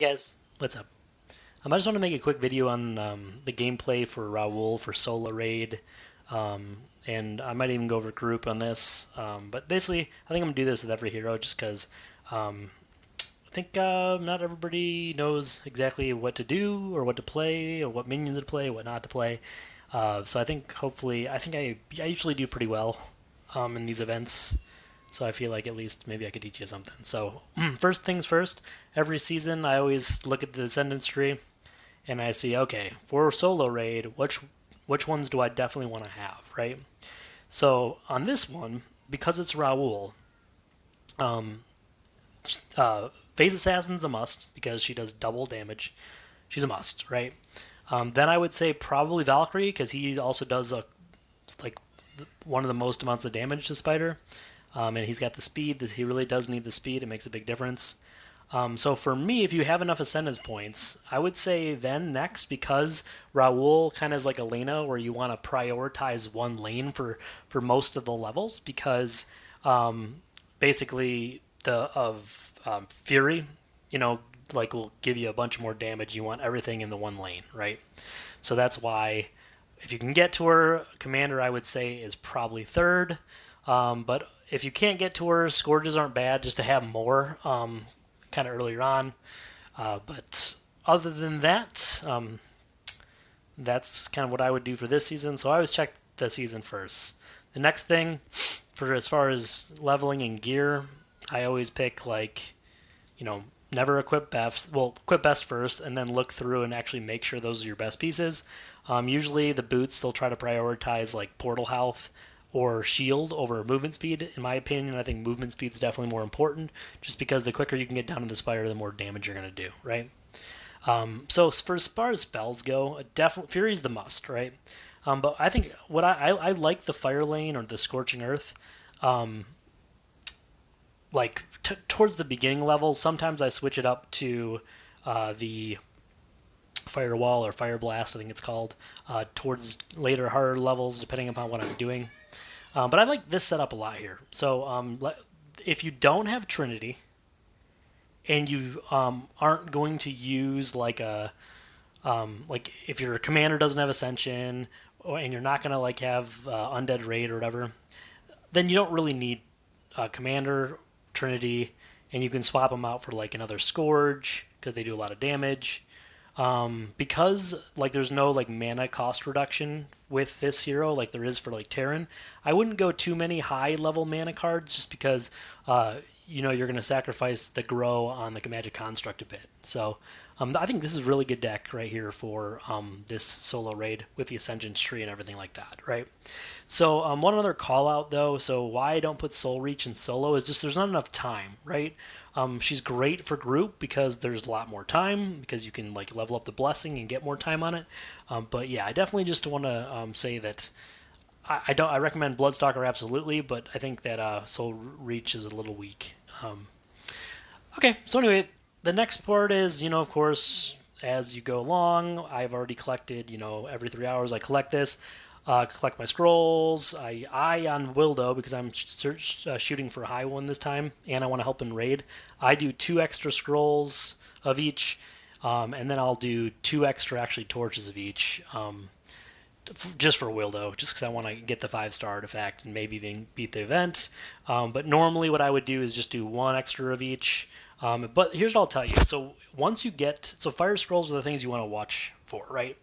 Guys, what's up? I just want to make a quick video on the gameplay for Raul for solo raid, and I might even go over group on this. But basically, I think I'm gonna do this with every hero just because I think not everybody knows exactly what to do or what to play or what minions to play, what not to play. So I think hopefully, I usually do pretty well in these events. So I feel like at least maybe I could teach you something. So first things first, every season I always look at the ascendance tree and I see, okay, for solo raid, which ones do I definitely want to have, right? So on this one, because it's Raul, um, phase assassin's a must because she does double damage. She's a must, right? Then I would say probably Valkyrie because he also does like one of the most amounts of damage to Spider, and he's got the speed. He really does need the speed. It makes a big difference. So for me, if you have enough ascendance points, I would say then next because Raul kind of is like Elena, where you want to prioritize one lane for most of the levels because basically the of Fury, like will give you a bunch more damage. You want everything in the one lane, right? So that's why if you can get to her, Commander I would say is probably third. But if you can't get to her, Scourges aren't bad just to have more kind of earlier on. But other than that, that's kind of what I would do for this season. So I always check the season first. The next thing, for as far as leveling and gear, I always pick like, you know, never equip best. Well, equip best first, and then look through and actually make sure those are your best pieces. Usually the boots they'll try to prioritize like portal health or shield over movement speed. In my opinion, I think movement speed is definitely more important, just because the quicker you can get down to the spider, the more damage you're going to do, right? So for as far as spells go, definitely Fury's the must, right? But I think what I like the Fire Lane or the Scorching Earth, like towards the beginning level. Sometimes I switch it up to the Firewall or Fire Blast, I think it's called, towards later harder levels, depending upon what I'm doing. But I like this setup a lot here. So if you don't have Trinity and you aren't going to use like if your commander doesn't have Ascension and you're not going to like have Undead Raid or whatever, then you don't really need Commander, Trinity, and you can swap them out for like another Scourge because they do a lot of damage. Because like there's no like mana cost reduction with this hero like there is for like Terran, I wouldn't go too many high level mana cards just because you're going to sacrifice the grow on the magic construct a bit. So I think this is a really good deck right here for this solo raid with the Ascension tree and everything like that, right? So one other call out though, so why I don't put Soul Reach in solo is just there's not enough time, right? She's great for group because there's a lot more time because you can like level up the blessing and get more time on it. But yeah, I definitely just want to say that I don't. I recommend Bloodstalker absolutely, but I think that Soul Reach is a little weak. Okay, so anyway, the next part is of course as you go along, I've already collected every 3 hours I collect this. Collect my scrolls. I on Wildo because I'm shooting for a high one this time, and I want to help in raid. I do 2 extra scrolls of each, and then I'll do 2 extra actually torches of each, just for Wildo, just because I want to get the 5-star artifact and maybe even beat the event. But normally, what I would do is just do 1 extra of each. But here's what I'll tell you. So once you get fire scrolls are the things you want to watch for, right?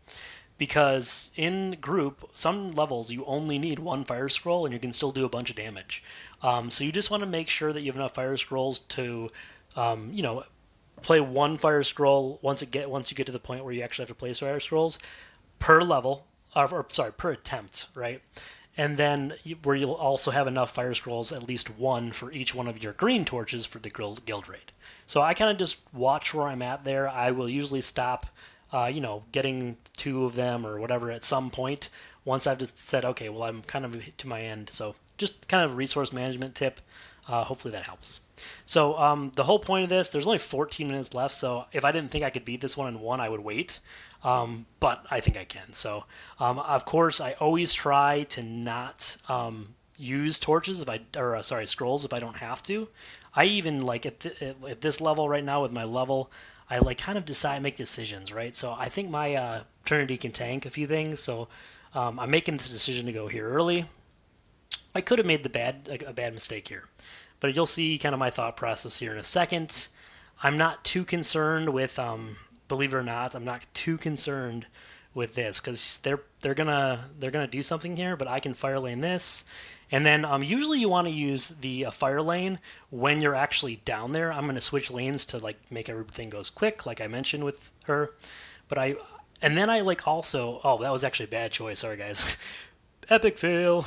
Because in group, some levels you only need 1 fire scroll and you can still do a bunch of damage. So you just want to make sure that you have enough fire scrolls to, play 1 fire scroll once you get to the point where you actually have to place fire scrolls per level, or sorry, per attempt, right? And then where you'll also have enough fire scrolls, at least one for each one of your green torches for the guild raid. So I kind of just watch where I'm at there. I will usually stop getting 2 of them or whatever at some point once I've just said, okay, well, I'm kind of to my end. So just kind of a resource management tip. Hopefully that helps. So the whole point of this, there's only 14 minutes left. So if I didn't think I could beat this one in one, I would wait. But I think I can. So of course, I always try to not use torches scrolls if I don't have to. I even like at this level right now with my level, I like kind of make decisions, right? So I think my Trinity can tank a few things. So I'm making this decision to go here early. I could have made a bad mistake here, but you'll see kind of my thought process here in a second. I'm not too concerned with, believe it or not, I'm not too concerned with this because they're gonna do something here, but I can fire lane this, and then usually you want to use the fire lane when you're actually down there. I'm gonna switch lanes to like make everything goes quick, like I mentioned with her, but I like also. Oh, that was actually a bad choice. Sorry, guys. Epic fail.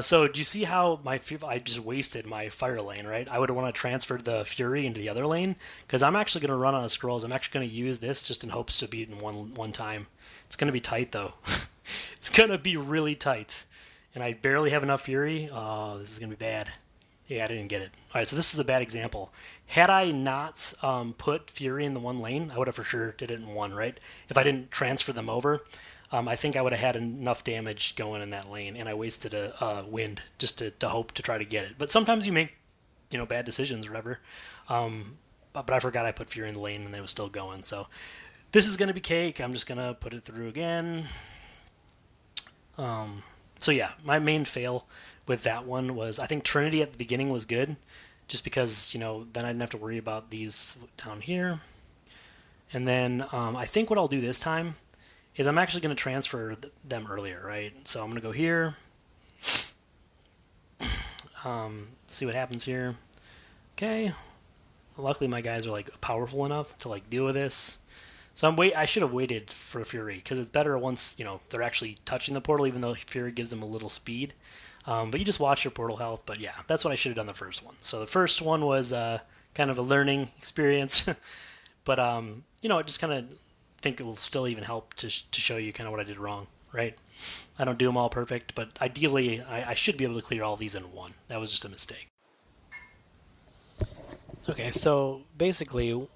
So do you see how I just wasted my fire lane, right? I would want to transfer the Fury into the other lane because I'm actually going to run out of scrolls. I'm actually going to use this just in hopes to beat in one time. It's going to be tight though. It's going to be really tight, and I barely have enough Fury. Oh, this is going to be bad. Yeah, I didn't get it. All right, so this is a bad example. Had I not put Fury in the one lane, I would have for sure did it in one, right? If I didn't transfer them over, I think I would have had enough damage going in that lane, and I wasted a wind just to hope to try to get it. But sometimes you make, bad decisions or whatever. But I forgot I put Fury in the lane, and it was still going. So this is going to be cake. I'm just going to put it through again. So yeah, my main fail with that one was I think Trinity at the beginning was good, just because then I didn't have to worry about these down here. And then I think what I'll do this time is I'm actually going to transfer them earlier, right? So I'm going to go here. See what happens here. Okay. Luckily my guys are like powerful enough to like deal with this. So I should have waited for Fury because it's better once they're actually touching the portal, even though Fury gives them a little speed. But you just watch your portal health. But yeah, that's what I should have done the first one. So the first one was kind of a learning experience, but it just kind of think it will still even help to show you kind of what I did wrong, right? I don't do them all perfect, but ideally I should be able to clear all these in one. That was just a mistake. Okay, so basically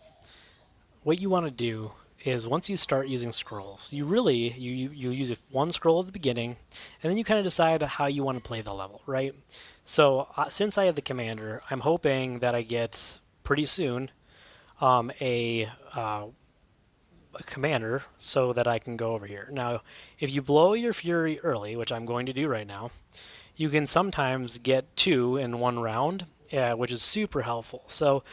what you want to do is once you start using scrolls, you use one scroll at the beginning, and then you kind of decide how you want to play the level, right? So since I have the commander, I'm hoping that I get pretty soon a commander so that I can go over here. Now, if you blow your Fury early, which I'm going to do right now, you can sometimes get 2 in one round, which is super helpful. So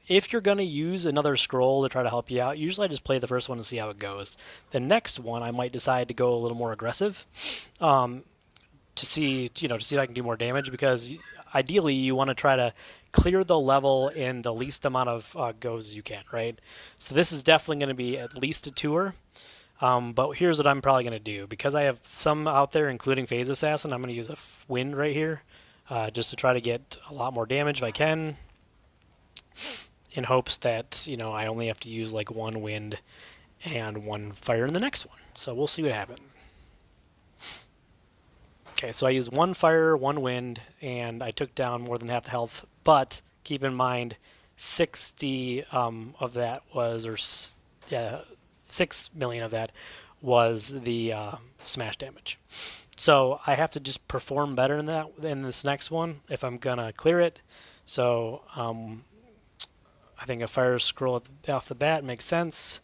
if you're going to use another scroll to try to help you out, usually I just play the first one and see how it goes. The next one, I might decide to go a little more aggressive to see if I can do more damage, because ideally you want to try to clear the level in the least amount of goes you can, right? So this is definitely going to be at least a tour. But here's what I'm probably going to do. Because I have some out there, including Phase Assassin, I'm going to use a wind right here just to try to get a lot more damage if I can, in hopes that I only have to use like one wind and one fire in the next one. So we'll see what happens. Okay, so I used one fire, one wind, and I took down more than half the health. But keep in mind, 60 of that was, 6 million of that was the smash damage. So I have to just perform better in that in this next one if I'm gonna clear it. So I think a fire scroll off the bat makes sense.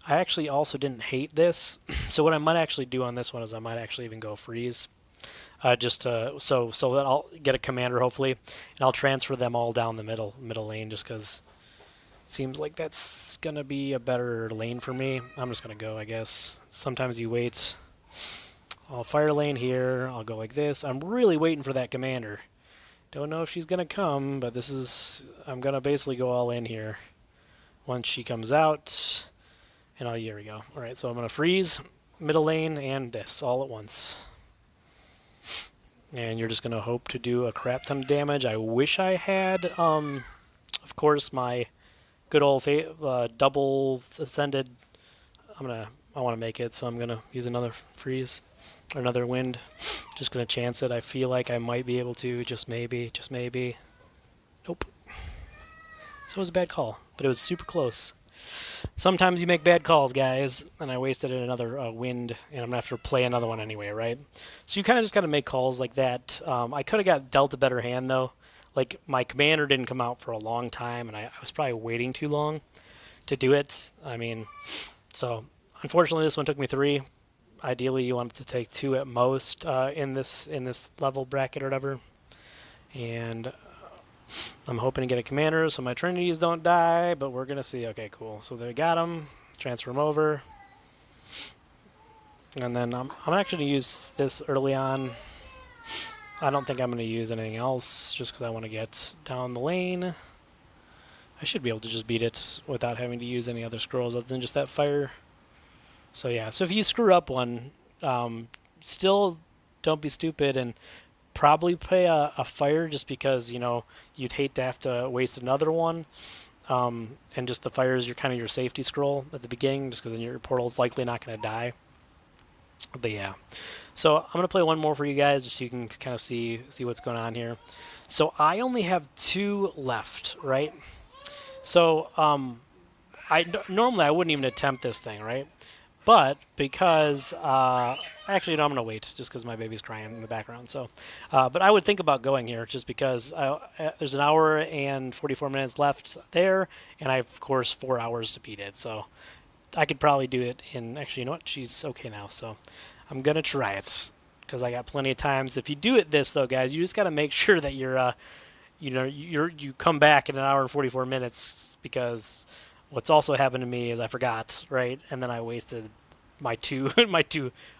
I actually also didn't hate this, so what I might actually do on this one is I might actually even go freeze. Just to, so that I'll get a commander hopefully, and I'll transfer them all down the middle lane just because it seems like that's gonna be a better lane for me. I'm just gonna go, I guess. Sometimes you wait. I'll fire lane here. I'll go like this. I'm really waiting for that commander. Don't know if she's gonna come, but I'm gonna basically go all in here once she comes out. And here we go. All right, so I'm gonna freeze middle lane and this all at once. And you're just going to hope to do a crap ton of damage. I wish I had, of course, my good old double ascended. I want to make it, so I'm going to use another freeze, or another wind. Just going to chance it. I feel like I might be able to, just maybe. Nope. So it was a bad call, but it was super close. Sometimes you make bad calls, guys, and I wasted another wind, and I'm going to have to play another one anyway, right? So you kind of just got to make calls like that. I could have got dealt a better hand, though. like my commander didn't come out for a long time, and I was probably waiting too long to do it. I mean, so unfortunately, this one took me 3. Ideally, you want it to take 2 at most in this level bracket or whatever. And I'm hoping to get a commander so my trinities don't die, but we're gonna see. Okay, cool. So they got them. Transfer them over. And then I'm actually going to use this early on. I don't think I'm going to use anything else just because I want to get down the lane. I should be able to just beat it without having to use any other scrolls other than just that fire. So yeah, so if you screw up one, still don't be stupid and probably play a fire just because, you know, you'd hate to have to waste another one. And just the fire is kind of your safety scroll at the beginning just because then your portal's likely not going to die. But yeah, so I'm gonna play one more for you guys just so you can kind of see what's going on here. So I only have 2 left, right? So normally I wouldn't even attempt this thing, right? But because actually no, I'm gonna wait just because my baby's crying in the background. So, but I would think about going here just because there's an hour and 44 minutes left there, and I have of course 4 hours to beat it. So I could probably do it in, actually, you know what? She's okay now, so I'm going to try it because I got plenty of times. If you do it this, though, guys, you just got to make sure that you come back in an hour and 44 minutes because what's also happened to me is I forgot, right? And then I wasted my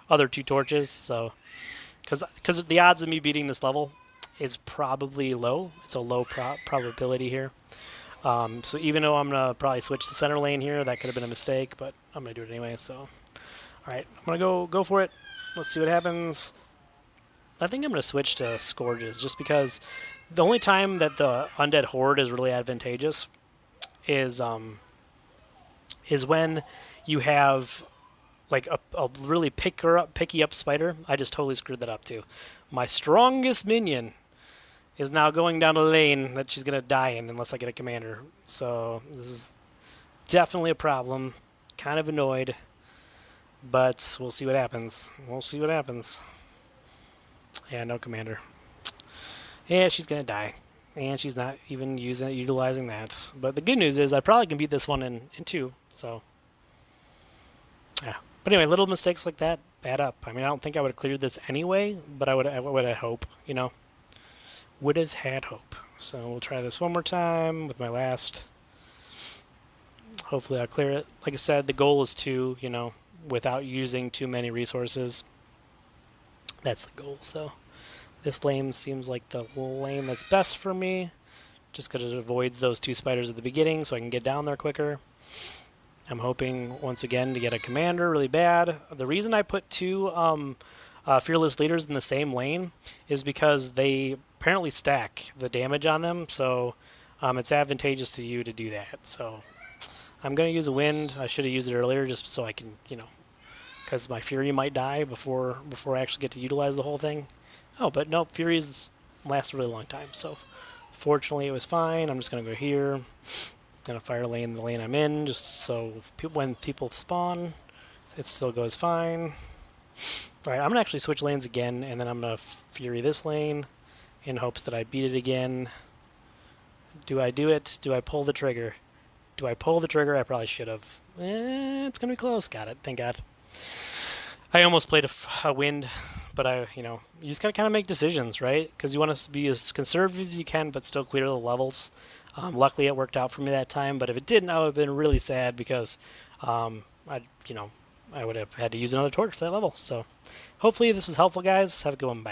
other 2 torches, so because the odds of me beating this level is probably low. It's a low probability here. So even though I'm going to probably switch to center lane here, that could have been a mistake, but I'm going to do it anyway, so. Alright, I'm going to go for it. Let's see what happens. I think I'm going to switch to Scourges, just because the only time that the Undead Horde is really advantageous is when you have like a really picky up spider. I just totally screwed that up too. My strongest minion is now going down a lane that she's going to die in unless I get a commander. So this is definitely a problem. Kind of annoyed. But we'll see what happens. We'll see what happens. Yeah, no commander. Yeah, she's going to die. And she's not even utilizing that. But the good news is I probably can beat this one in 2. So, yeah. But anyway, little mistakes like that add up. I mean, I don't think I would have cleared this anyway, but I would have hope, you know. Would have had hope. So we'll try this one more time with my last. Hopefully I'll clear it. Like I said, the goal is 2, you know, without using too many resources. That's the goal. So this lane seems like the lane that's best for me, just because it avoids those 2 spiders at the beginning so I can get down there quicker. I'm hoping once again to get a commander really bad. The reason I put 2 fearless leaders in the same lane is because they apparently stack the damage on them, so it's advantageous to you to do that. So I'm going to use a wind. I should have used it earlier just so I can, you know, because my Fury might die before I actually get to utilize the whole thing. Oh, but nope, Furies last a really long time, so fortunately it was fine. I'm just going to go here. Going to fire lane the lane I'm in just so when people spawn, it still goes fine. Alright, I'm going to actually switch lanes again, and then I'm going to Fury this lane in hopes that I beat it again. Do I do it? Do I pull the trigger? Do I pull the trigger? I probably should have. It's going to be close. Got it. Thank God. I almost played a wind, but you just got to kind of make decisions, right? Because you want to be as conservative as you can, but still clear the levels. Luckily, it worked out for me that time, but if it didn't, I would have been really sad because I would have had to use another torch for that level. So hopefully this was helpful, guys. Have a good one. Bye.